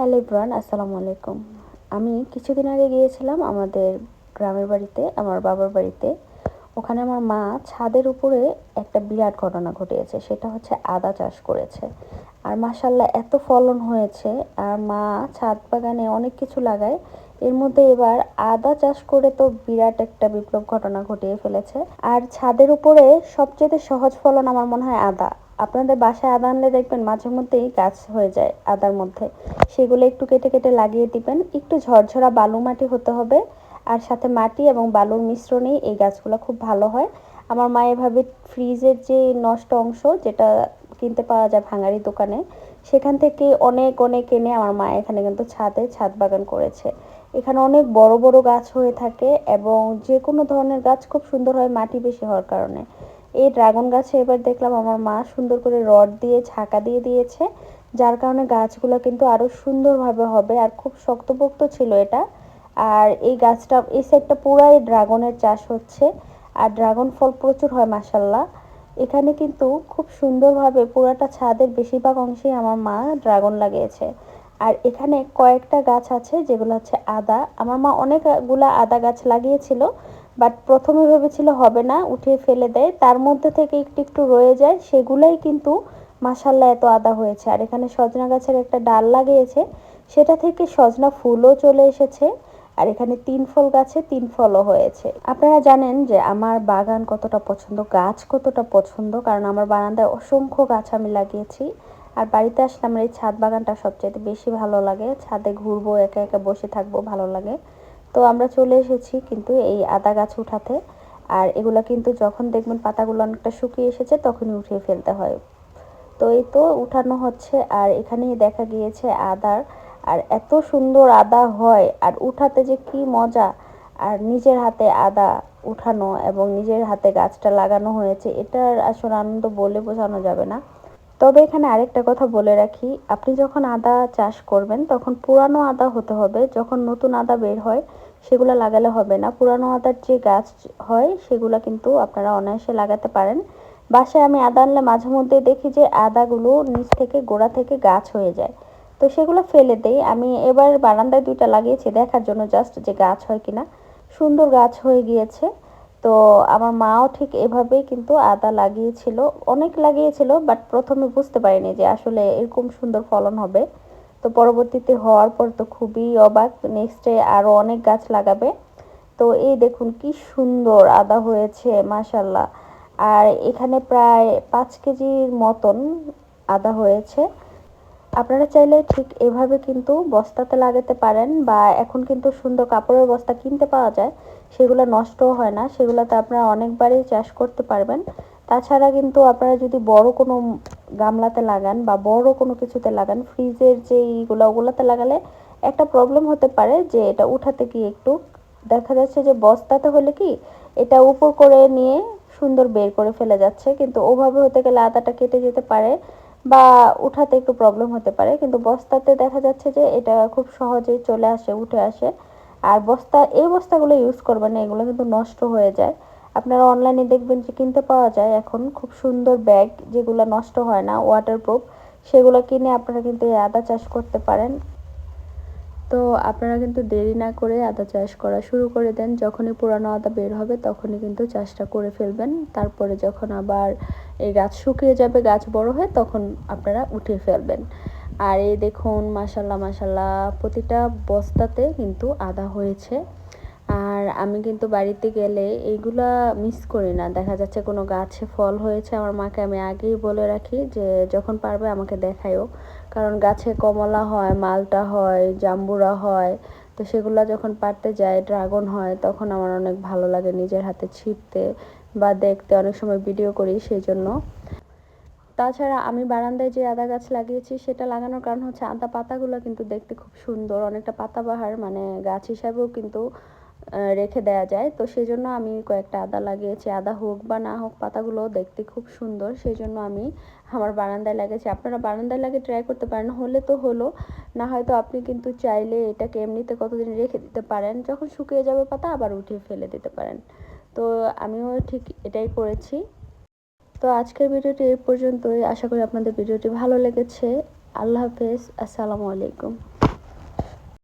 Hello everyone, আসসালামু আলাইকুম। আমি কিছুদিন আগে গিয়েছিলাম আমাদের গ্রামের বাড়িতে, আমার বাবার বাড়িতে। ওখানে আমার মা ছাদের উপরে একটা বিরাট ঘটনা ঘটিয়েছে, সেটা হচ্ছে আদা চাষ করেছে। আর মাশাল্লাহ এত ফলন হয়েছে। আর মা ছাদ বাগানে অনেক কিছু লাগায়, এর মধ্যে এবার আদা চাষ করে তো বিরাট একটা বিপ্লব ঘটনা ঘটিয়ে ফেলেছে। আর ছাদের উপরে সবচেয়ে সহজ ফলন আমার মনে হয় আদা। আপনাদের বাসায় আদা আনলে দেখবেন মাঝে মধ্যেই গাছ হয়ে যায় আদার মধ্যে। সেগুলো একটু কেটে কেটে লাগিয়ে দিবেন। একটু ঝরঝরা বালু মাটি হতে হবে, আর সাথে মাটি এবং বালুর মিশ্রণেই এই গাছগুলো খুব ভালো হয়। আমার মা এভাবে ফ্রিজের যে নষ্ট অংশ, যেটা কিনতে পাওয়া যায় ভাঙারি দোকানে, সেখান থেকে অনেক অনেক এনে আমার মা এখানে কিন্তু ছাদ বাগান করেছে। এখানে অনেক বড় বড় গাছ হয়ে থাকে এবং যে কোনো ধরনের গাছ খুব সুন্দর হয় মাটি বেশি হওয়ার কারণে। এই ড্রাগন গাছে এবার দেখলাম আমার মা সুন্দর করে রড দিয়ে ঝাঁকা দিয়ে দিয়েছে, যার কারণে গাছগুলো কিন্তু আরো সুন্দরভাবে হবে। আর খুব শক্তপোক্ত ছিল এটা। আর এই গাছটা, এই সাইডটা পুরাই ড্রাগনের চাষ হচ্ছে। আর ড্রাগন ফল প্রচুর হয় মাসাল্লাহ। এখানে কিন্তু খুব সুন্দরভাবে পুরাটা ছাদের বেশিরভাগ অংশেই আমার মা ড্রাগন লাগিয়েছে। আর এখানে কয়েকটা গাছ আছে যেগুলো হচ্ছে আদা। আমার মা অনেকগুলা আদা গাছ লাগিয়েছিল, বাট প্রথমে ভেবেছিল হবে না, উঠিয়ে ফেলে দেয়। তার মধ্যে থেকে একটু একটু রয়ে যায়, সেগুলাই কিন্তু মাশাল্লাহ এত আদা হয়েছে। আর এখানে সজনা গাছের একটা ডাল লাগিয়েছে, সেটা থেকে সজনা ফুলও চলে এসেছে। আর এখানে 3 ফল গাছে 3 ফলও হয়েছে। আপনারা জানেন যে আমার বাগান কতটা পছন্দ, গাছ কতটা পছন্দ, কারণ আমার বারান্দায় অসংখ্য গাছ আমি লাগিয়েছি। আর বাড়িতে আসলে আমার এই ছাদ বাগানটা সবচেয়ে বেশি ভালো লাগে। ছাদে ঘুরবো, একা একা বসে থাকবো, ভালো লাগে। তো আমরা চলে এসেছি কিন্তু এই আদা গাছ উঠাতে। আর এগুলা কিন্তু যখন দেখবেন পাতাগুলো অনেকটা শুকিয়ে এসেছে তখনই উঠিয়ে ফেলতে হয়। তো এই তো উঠানো হচ্ছে। আর এখানেই দেখা গিয়েছে আদার, আর এত সুন্দর আদা হয় আর উঠাতে যে কি মজা। আর নিজের হাতে আদা উঠানো এবং নিজের হাতে গাছটা লাগানো হয়েছে, এটার আসলে আনন্দ বলে বোঝানো যাবে না। তবে এখানে আরেকটা কথা বলে রাখি, আপনি যখন আদা চাষ করবেন তখন পুরানো আদা হতে হবে। যখন নতুন আদা বের হয় সেগুলো লাগালে হবে না। পুরানো আদার যে গাছ হয় সেগুলো কিন্তু আপনারা অনায়াসে লাগাতে পারেন। বাসায় আমি আদা আনলে মাঝে মধ্যে দেখি যে আদাগুলো নিচ থেকে গোড়া থেকে গাছ হয়ে যায়, তো সেগুলো ফেলে দেই। আমি এবার বারান্দায় 2টা লাগিয়েছি দেখার জন্য, জাস্ট যে গাছ হয় কিনা। সুন্দর গাছ হয়ে গিয়েছে। তো আমার মাও ঠিক এভাবেই কিন্তু আদা লাগিয়েছিল, অনেক লাগিয়েছিল, বাট প্রথমে বুঝতে পারিনি যে আসলে এরকম সুন্দর ফলন হবে। তো পরবর্তীতে হওয়ার পর তো খুবই অবাক, নেক্সটে আরো অনেক গাছ লাগাবে। তো এই দেখুন কি সুন্দর আদা হয়েছে মাশাল্লাহ। আর এখানে প্রায় 5 কেজির মতন আদা হয়েছে। আপনারা চাইলে ঠিক এভাবে কিন্তু বস্তাতে লাগাতে পারেন, বা এখন কিন্তু সুন্দর কাপড়ের বস্তা কিনতে পাওয়া যায়, সেগুলো নষ্টও হয় না, সেগুলোতে আপনারা অনেকবারই চাষ করতে পারবেন। তাছাড়া কিন্তু আপনারা যদি বড় কোনো গামলাতে লাগান বা বড় কোনো কিছুতে লাগান, ফ্রিজের যে এইগুলো ওগুলোতে লাগালে একটা প্রবলেম হতে পারে যে এটা উঠাতে গিয়ে একটু দেখা যাচ্ছে যে বস্তাতে হলে কি এটা উপর করে নিয়ে সুন্দর বের করে ফেলে যাচ্ছে, কিন্তু ওভাবে হতে গেলে আদাটা কেটে যেতে পারে বা উঠাতে একটু প্রবলেম হতে পারে। কিন্তু বস্তাতে দেখা যাচ্ছে যে এটা খুব সহজেই চলে আসে, উঠে আসে। আর এই বস্তাগুলো ইউজ করবেন না, এগুলো কিন্তু নষ্ট হয়ে যায়। আপনারা অনলাইনে দেখবেন যে কিনতে পাওয়া যায় এখন খুব সুন্দর ব্যাগ, যেগুলো নষ্ট হয় না, ওয়াটারপ্রুফ। সেগুলো কিনে আপনারা কিন্তু এই আদা চাষ করতে পারেন। তো আপনারা কিন্তু দেরি না করে আদা চাষ করা শুরু করে দেন। যখনই পুরানো আদা বের হবে তখনই কিন্তু চাষটা করে ফেলবেন। তারপরে যখন আবার এই গাছ শুকিয়ে যাবে, গাছ বড় হয়, তখন আপনারা উঠিয়ে ফেলবেন। আর এই দেখুন মাশাল্লাহ মাশাল্লাহ, প্রতিটা বস্তাতে কিন্তু আদা হয়েছে। আর আমি কিন্তু বাড়িতে গেলে এইগুলা মিস করি না। দেখা যাচ্ছে কোনো গাছে ফল হয়েছে, আমার মাকে আমি আগেই বলে রাখি যে যখন পারবে আমাকে দেখায়ও। কারণ গাছে কমলা হয়, মালটা হয়, জাম্বুরা হয়। তো সেগুলো যখন পারতে যাই, ড্রাগন হয়, তখন আমার অনেক ভালো লাগে নিজের হাতে ছিঁড়তে বা দেখতে। অনেক সময় ভিডিও করি সেই জন্য। তাছাড়া আমি বারান্দায় যে আদা গাছ লাগিয়েছি সেটা লাগানোর কারণ হচ্ছে আদা পাতাগুলো কিন্তু দেখতে খুব সুন্দর, অনেকটা পাতাবাহার, মানে গাছ হিসাবেও কিন্তু রেখে দেওয়া যায়। তো সেই জন্য আমি কয়েকটা আদা লাগিয়েছি। আদা হোক বা না হোক, পাতাগুলো দেখতে খুব সুন্দর, সেই জন্য আমি আমার বারান্দায় লাগিয়েছি। আপনারা বারান্দায় লাগিয়ে ট্রাই করতে পারেন, হলে তো হলো, না হয়তো আপনি কিন্তু চাইলে এটাকে এমনিতে কতদিন রেখে দিতে পারেন, যখন শুকিয়ে যাবে পাতা আবার উঠিয়ে ফেলে দিতে পারেন। তো আমিও ঠিক এটাই করেছি। তো আজকের ভিডিওটি এই পর্যন্তই। আশা করি আপনাদের ভিডিওটি ভালো লেগেছে। আল্লাহ হাফেজ, আসসালামু আলাইকুম।